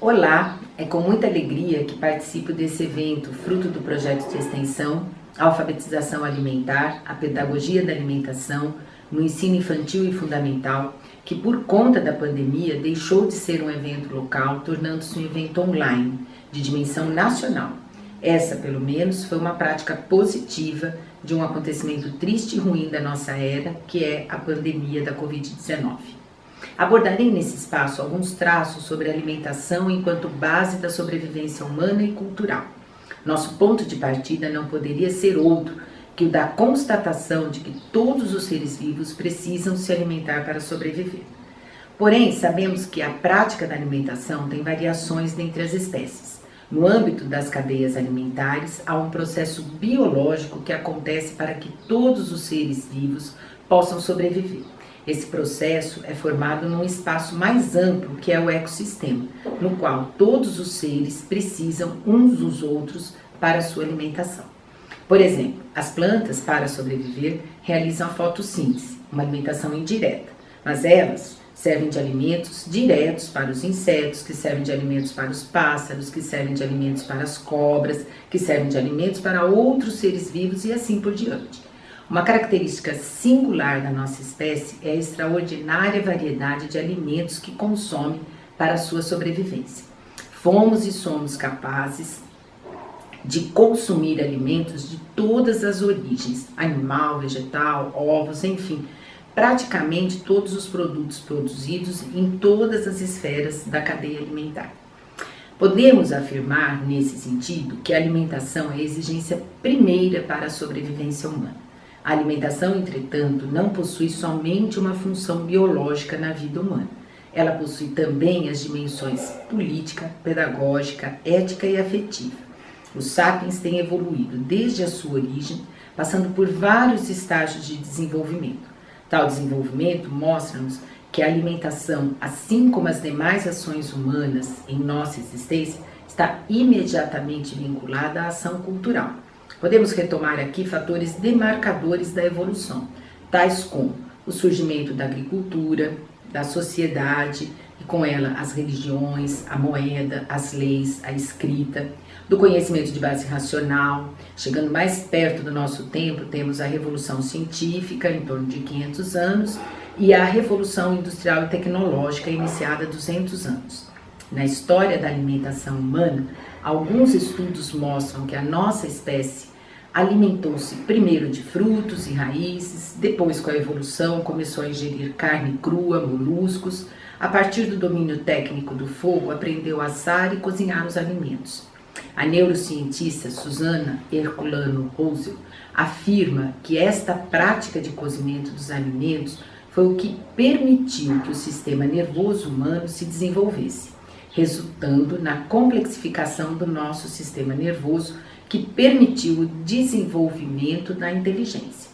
Olá, é com muita alegria que participo desse evento, fruto do projeto de extensão, Alfabetização Alimentar, a Pedagogia da Alimentação, no ensino infantil e fundamental, que por conta da pandemia deixou de ser um evento local, tornando-se um evento online, de dimensão nacional. Essa, pelo menos, foi uma prática positiva de um acontecimento triste e ruim da nossa era, que é a pandemia da Covid-19. Abordarei nesse espaço alguns traços sobre a alimentação enquanto base da sobrevivência humana e cultural. Nosso ponto de partida não poderia ser outro que o da constatação de que todos os seres vivos precisam se alimentar para sobreviver. Porém, sabemos que a prática da alimentação tem variações dentre as espécies. No âmbito das cadeias alimentares, há um processo biológico que acontece para que todos os seres vivos possam sobreviver. Esse processo é formado num espaço mais amplo, que é o ecossistema, no qual todos os seres precisam uns dos outros para a sua alimentação. Por exemplo, as plantas, para sobreviver, realizam a fotossíntese, uma alimentação indireta, mas elas servem de alimentos diretos para os insetos, que servem de alimentos para os pássaros, que servem de alimentos para as cobras, que servem de alimentos para outros seres vivos e assim por diante. Uma característica singular da nossa espécie é a extraordinária variedade de alimentos que consome para a sua sobrevivência. Fomos e somos capazes de consumir alimentos de todas as origens, animal, vegetal, ovos, enfim, praticamente todos os produtos produzidos em todas as esferas da cadeia alimentar. Podemos afirmar, nesse sentido, que a alimentação é a exigência primeira para a sobrevivência humana. A alimentação, entretanto, não possui somente uma função biológica na vida humana. Ela possui também as dimensões política, pedagógica, ética e afetiva. Os sapiens têm evoluído desde a sua origem, passando por vários estágios de desenvolvimento. Tal desenvolvimento mostra-nos que a alimentação, assim como as demais ações humanas em nossa existência, está imediatamente vinculada à ação cultural. Podemos retomar aqui fatores demarcadores da evolução, tais como o surgimento da agricultura, da sociedade e com ela as religiões, a moeda, as leis, a escrita, do conhecimento de base racional. Chegando mais perto do nosso tempo, temos a Revolução Científica, em torno de 500 anos, e a Revolução Industrial e Tecnológica, iniciada há 200 anos. Na história da alimentação humana, alguns estudos mostram que a nossa espécie alimentou-se primeiro de frutos e raízes, depois com a evolução começou a ingerir carne crua, moluscos. A partir do domínio técnico do fogo, aprendeu a assar e cozinhar os alimentos. A neurocientista Susana Herculano Rosel afirma que esta prática de cozimento dos alimentos foi o que permitiu que o sistema nervoso humano se desenvolvesse, resultando na complexificação do nosso sistema nervoso, que permitiu o desenvolvimento da inteligência.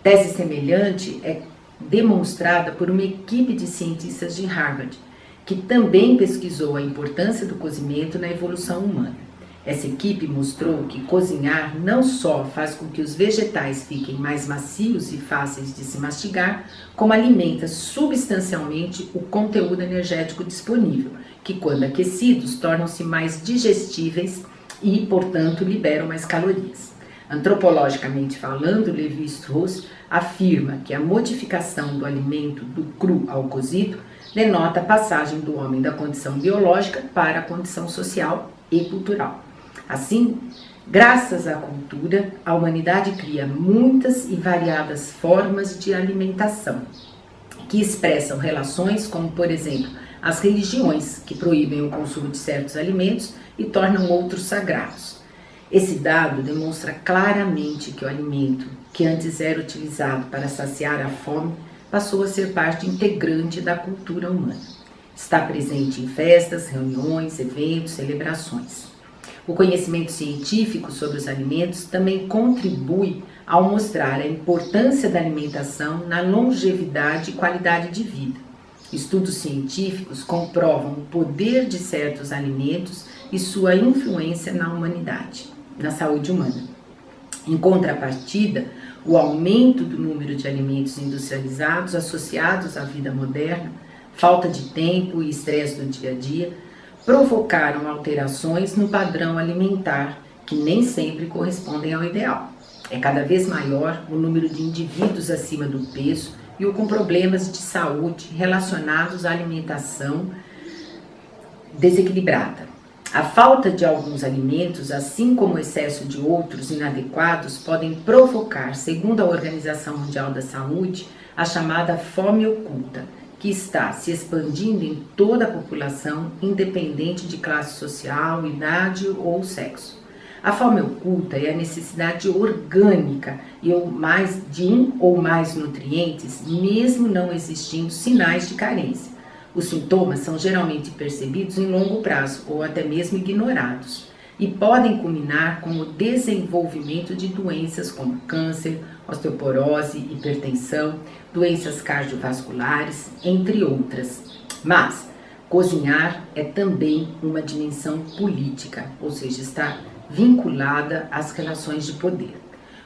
Tese semelhante é demonstrada por uma equipe de cientistas de Harvard, que também pesquisou a importância do cozimento na evolução humana. Essa equipe mostrou que cozinhar não só faz com que os vegetais fiquem mais macios e fáceis de se mastigar, como alimenta substancialmente o conteúdo energético disponível, que quando aquecidos tornam-se mais digestíveis e, portanto, liberam mais calorias. Antropologicamente falando, Lévi-Strauss afirma que a modificação do alimento do cru ao cozido denota a passagem do homem da condição biológica para a condição social e cultural. Assim, graças à cultura, a humanidade cria muitas e variadas formas de alimentação, que expressam relações como, por exemplo, as religiões, que proíbem o consumo de certos alimentos e tornam outros sagrados. Esse dado demonstra claramente que o alimento, que antes era utilizado para saciar a fome, passou a ser parte integrante da cultura humana. Está presente em festas, reuniões, eventos, celebrações. O conhecimento científico sobre os alimentos também contribui ao mostrar a importância da alimentação na longevidade e qualidade de vida. Estudos científicos comprovam o poder de certos alimentos e sua influência na humanidade, na saúde humana. Em contrapartida, o aumento do número de alimentos industrializados associados à vida moderna, falta de tempo e estresse do dia a dia, provocaram alterações no padrão alimentar, que nem sempre correspondem ao ideal. É cada vez maior o número de indivíduos acima do peso e com problemas de saúde relacionados à alimentação desequilibrada. A falta de alguns alimentos, assim como o excesso de outros inadequados, podem provocar, segundo a Organização Mundial da Saúde, a chamada fome oculta, que está se expandindo em toda a população, independente de classe social, idade ou sexo. A fome oculta é a necessidade orgânica de um ou mais nutrientes, mesmo não existindo sinais de carência. Os sintomas são geralmente percebidos em longo prazo ou até mesmo ignorados e podem culminar com o desenvolvimento de doenças como câncer, osteoporose, hipertensão, doenças cardiovasculares, entre outras. Mas cozinhar é também uma dimensão política, ou seja, está vinculada às relações de poder.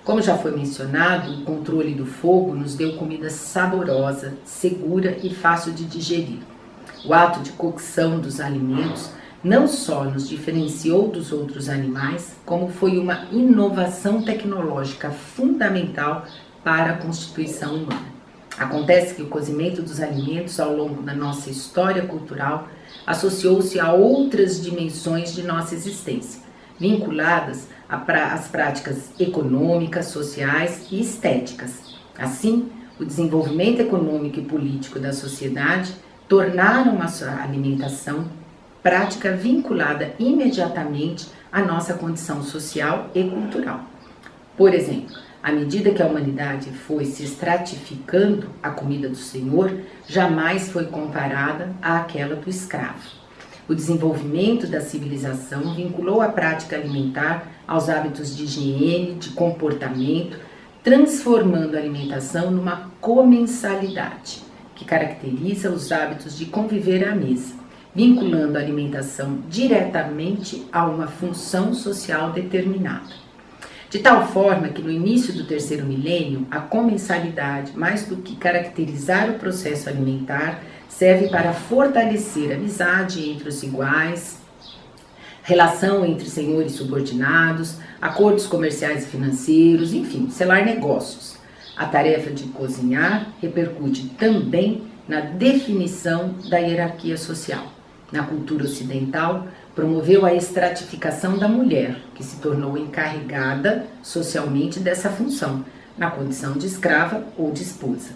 Como já foi mencionado, o controle do fogo nos deu comida saborosa, segura e fácil de digerir. O ato de cocção dos alimentos não só nos diferenciou dos outros animais, como foi uma inovação tecnológica fundamental para a constituição humana. Acontece que o cozimento dos alimentos ao longo da nossa história cultural associou-se a outras dimensões de nossa existência, vinculadas às práticas econômicas, sociais e estéticas. Assim, o desenvolvimento econômico e político da sociedade tornaram a sua alimentação prática vinculada imediatamente à nossa condição social e cultural. Por exemplo, à medida que a humanidade foi se estratificando, a comida do Senhor jamais foi comparada àquela do escravo. O desenvolvimento da civilização vinculou a prática alimentar aos hábitos de higiene, de comportamento, transformando a alimentação numa comensalidade, que caracteriza os hábitos de conviver à mesa, vinculando a alimentação diretamente a uma função social determinada. De tal forma que no início do terceiro milênio, a comensalidade, mais do que caracterizar o processo alimentar, serve para fortalecer a amizade entre os iguais, relação entre senhores subordinados, acordos comerciais e financeiros, enfim, selar negócios. A tarefa de cozinhar repercute também na definição da hierarquia social. Na cultura ocidental, promoveu a estratificação da mulher, que se tornou encarregada socialmente dessa função, na condição de escrava ou de esposa.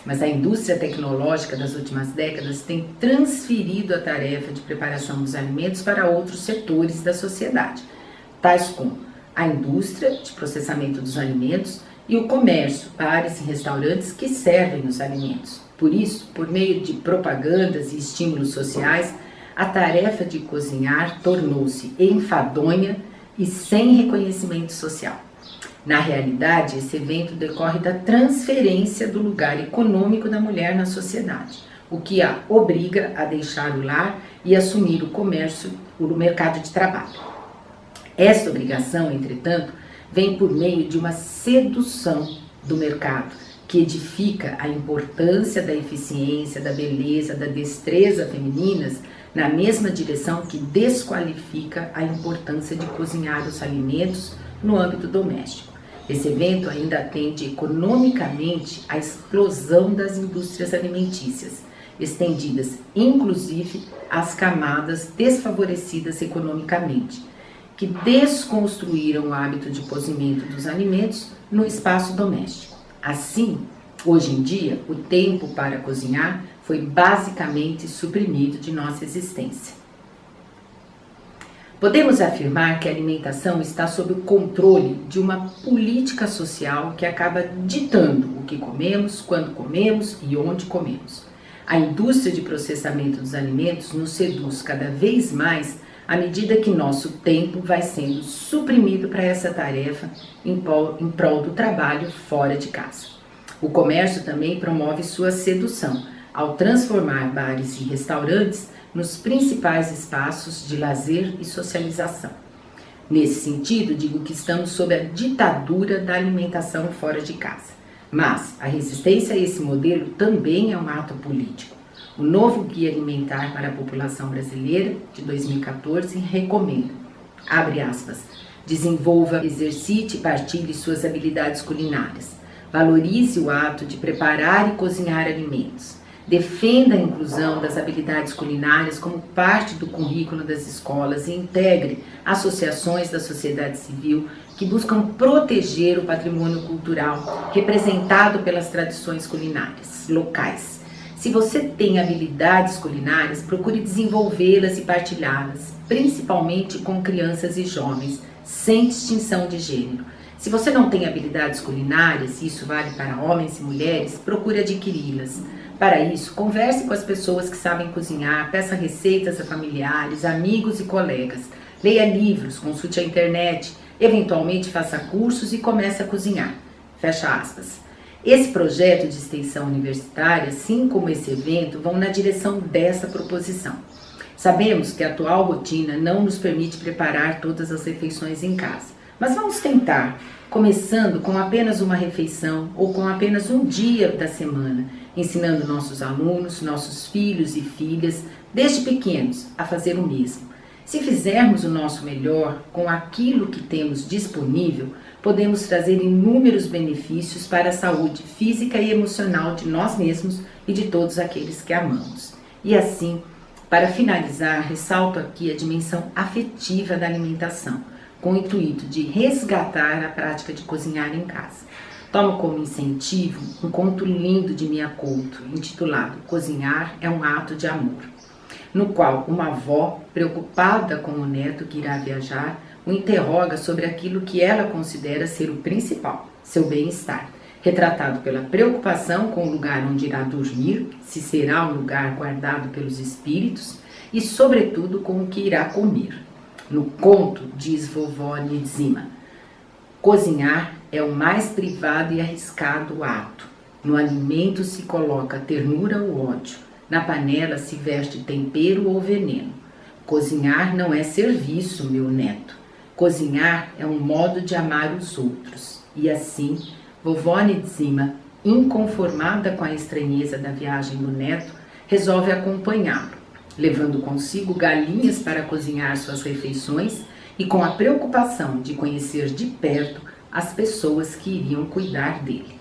Mas a indústria tecnológica das últimas décadas tem transferido a tarefa de preparação dos alimentos para outros setores da sociedade, tais como a indústria de processamento dos alimentos e o comércio, bares e restaurantes que servem os alimentos. Por isso, por meio de propagandas e estímulos sociais, a tarefa de cozinhar tornou-se enfadonha e sem reconhecimento social. Na realidade, esse evento decorre da transferência do lugar econômico da mulher na sociedade, o que a obriga a deixar o lar e assumir o comércio, o mercado de trabalho. Esta obrigação, entretanto, vem por meio de uma sedução do mercado, que edifica a importância da eficiência, da beleza, da destreza femininas na mesma direção que desqualifica a importância de cozinhar os alimentos no âmbito doméstico. Esse evento ainda atende economicamente à explosão das indústrias alimentícias, estendidas inclusive às camadas desfavorecidas economicamente, que desconstruíram o hábito de cozimento dos alimentos no espaço doméstico. Assim, hoje em dia, o tempo para cozinhar foi basicamente suprimido de nossa existência. Podemos afirmar que a alimentação está sob o controle de uma política social que acaba ditando o que comemos, quando comemos e onde comemos. A indústria de processamento dos alimentos nos seduz cada vez mais à medida que nosso tempo vai sendo suprimido para essa tarefa em prol do trabalho fora de casa. O comércio também promove sua sedução, ao transformar bares e restaurantes nos principais espaços de lazer e socialização. Nesse sentido, digo que estamos sob a ditadura da alimentação fora de casa. Mas a resistência a esse modelo também é um ato político. O novo Guia Alimentar para a População Brasileira, de 2014, recomenda, abre aspas, desenvolva, exercite e partilhe suas habilidades culinárias. Valorize o ato de preparar e cozinhar alimentos. Defenda a inclusão das habilidades culinárias como parte do currículo das escolas e integre associações da sociedade civil que buscam proteger o patrimônio cultural representado pelas tradições culinárias locais. Se você tem habilidades culinárias, procure desenvolvê-las e partilhá-las, principalmente com crianças e jovens, sem distinção de gênero. Se você não tem habilidades culinárias, e isso vale para homens e mulheres, procure adquiri-las. Para isso, converse com as pessoas que sabem cozinhar, peça receitas a familiares, amigos e colegas. Leia livros, consulte a internet, eventualmente faça cursos e comece a cozinhar. Fecha aspas. Esse projeto de extensão universitária, assim como esse evento, vão na direção dessa proposição. Sabemos que a atual rotina não nos permite preparar todas as refeições em casa, mas vamos tentar, começando com apenas uma refeição ou com apenas um dia da semana, ensinando nossos alunos, nossos filhos e filhas, desde pequenos, a fazer o mesmo. Se fizermos o nosso melhor com aquilo que temos disponível, podemos trazer inúmeros benefícios para a saúde física e emocional de nós mesmos e de todos aqueles que amamos. E assim, para finalizar, ressalto aqui a dimensão afetiva da alimentação, com o intuito de resgatar a prática de cozinhar em casa. Tomo como incentivo um conto lindo de Mia Couto, intitulado Cozinhar é um Ato de Amor, no qual uma avó, preocupada com o neto que irá viajar, o interroga sobre aquilo que ela considera ser o principal, seu bem-estar, retratado pela preocupação com o lugar onde irá dormir, se será um lugar guardado pelos espíritos, e sobretudo com o que irá comer. No conto, diz vovó Nidzima, cozinhar é o mais privado e arriscado ato. No alimento se coloca ternura ou ódio, na panela se veste tempero ou veneno. Cozinhar não é serviço, meu neto. Cozinhar é um modo de amar os outros. E assim, vovó Nidzima, inconformada com a estranheza da viagem do neto, resolve acompanhá-lo, levando consigo galinhas para cozinhar suas refeições e com a preocupação de conhecer de perto as pessoas que iriam cuidar dele.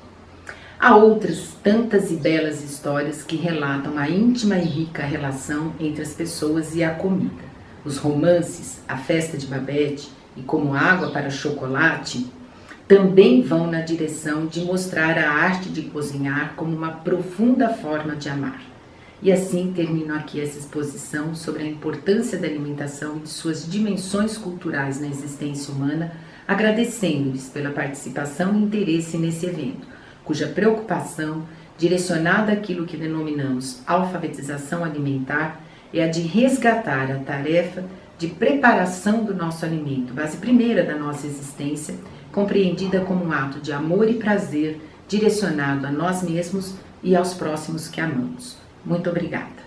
Há outras tantas e belas histórias que relatam a íntima e rica relação entre as pessoas e a comida. Os romances, A Festa de Babette e Como Água para Chocolate também vão na direção de mostrar a arte de cozinhar como uma profunda forma de amar. E assim termino aqui essa exposição sobre a importância da alimentação e de suas dimensões culturais na existência humana, agradecendo-lhes pela participação e interesse nesse evento, cuja preocupação, direcionada àquilo que denominamos alfabetização alimentar, é a de resgatar a tarefa de preparação do nosso alimento, base primeira da nossa existência, compreendida como um ato de amor e prazer direcionado a nós mesmos e aos próximos que amamos. Muito obrigada.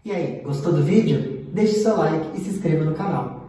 E aí, gostou do vídeo? Deixe seu like e se inscreva no canal.